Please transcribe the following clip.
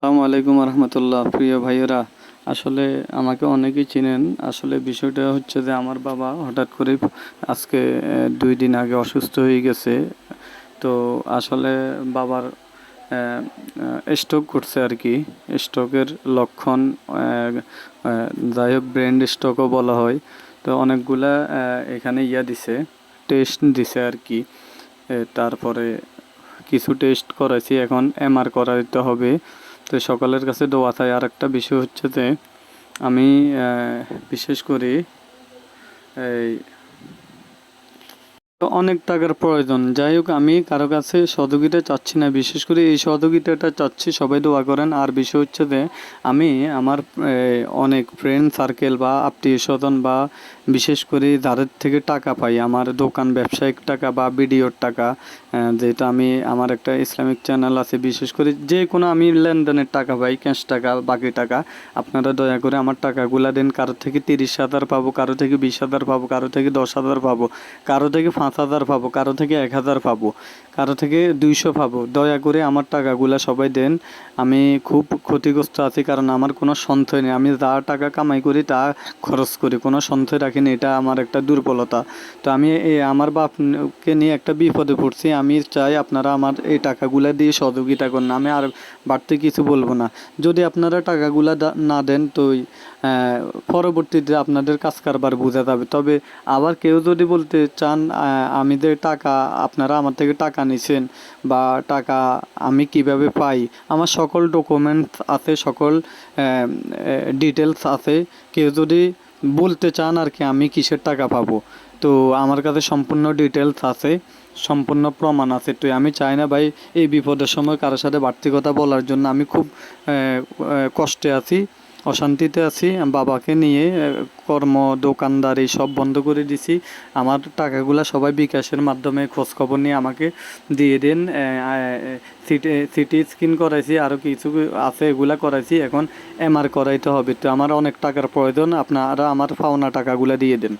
আসসালামু আলাইকুম রহমতুল্লাহ। প্রিয় ভাইয়েরা, আসলে আমাকে অনেকেই চিনেন। আসলে বিষয়টা হচ্ছে যে আমার বাবা হঠাৎ করে আজকে 2 দিন আগে অসুস্থ হয়ে গেছে। তো আসলে বাবার স্ট্রোক করছে আর কি। স্ট্রোকের লক্ষণ যাই হোক ব্রেন স্ট্রোকও বলা হয়। তো অনেকগুলা এখানে দিছে, টেস্ট দিছে আর কি। তারপরে কিছু টেস্ট করাইছি, এখন এমআর করাইতে হবে। তো সকলের কাছে দোয়া চাই। আর একটা বিষয় হচ্ছে যে আমি বিশেষ করে এই তো অনেক টাকার প্রয়োজন। যাই হোক, আমি কারো কাছে সহযোগিতা চাচ্ছি না, বিশেষ করে এই সহযোগিতাটা চাচ্ছি, সবাই দোয়া করেন। আর বিষয় হচ্ছে যে আমি আমার অনেক ফ্রেন্ড সার্কেল বা আত্মীয় স্বজন বা বিশেষ করে যাদের থেকে টাকা পাই, আমার দোকান ব্যবসায়িক টাকা বা ভিডিওর টাকা, যেটা আমি আমার একটা ইসলামিক চ্যানেল আছে, বিশেষ করে যে কোনো আমি লেনদেনের টাকা পাই, ক্যাশ টাকা, বাকি টাকা, আপনারা দয়া করে আমার টাকাগুলা দেন। কারো থেকে 30,000 পাবো, কারো থেকে 20,000 পাবো, কারো থেকে 10,000 পাবো, কারো থেকে 5,000 পাবো, কারো থেকে 1,000 পাবো, কারো থেকে 200 পাবো। দয়া করে আমার টাকাগুলা সবাই দেন। আমি খুব ক্ষতিগ্রস্ত আছি, কারণ আমার কোনো সঞ্চয় নেই। আমি যা টাকা কামাই করি তা খরচ করি, কোনো সঞ্চয় রাখিনি। এটা আমার একটা দুর্বলতা। তো আমি আমার বাপকে নিয়ে একটা বিপদে পড়ছি। আমি চাই আপনারা আমার এই টাকাগুলা দিয়ে সহযোগিতা করুন। আমি আর বাড়তি কিছু বলবো না। যদি আপনারা টাকাগুলা না দেন তো পরবর্তীতে আপনাদের কাজ কারবার বোঝা যাবে। তবে আবার কেউ যদি বলতে চান আমি যে টাকা, আপনারা আমার থেকে টাকা নিছেন বা টাকা আমি কিভাবে পাই, আমার সকল ডকুমেন্টস আছে, সকল ডিটেলস আছে। কেউ যদি বলতে চান আর কি আমি কিসের টাকা পাবো, তো আমার কাছে সম্পূর্ণ ডিটেলস আছে, সম্পূর্ণ প্রমাণ আছে। তো আমি চাই না ভাই এই বিপদের সময় কারোর সাথে বাড়তি কথা বলার জন্য। আমি খুব কষ্টে আছি, অশান্তিতে আছি। বাবাকে নিয়ে কর্ম, দোকানদারি সব বন্ধ করে দিছি। আমার টাকাগুলা সবাই বিকাশের মাধ্যমে খোঁজখবর নিয়ে আমাকে দিয়ে দেন। সিটি স্ক্যান করাইছি, আরও কিছু আছে, এগুলা করাইছি। এখন এমআর করাইতে হবে। তো আমার অনেক টাকার প্রয়োজন, আপনারা আমার পাওনা টাকাগুলা দিয়ে দেন।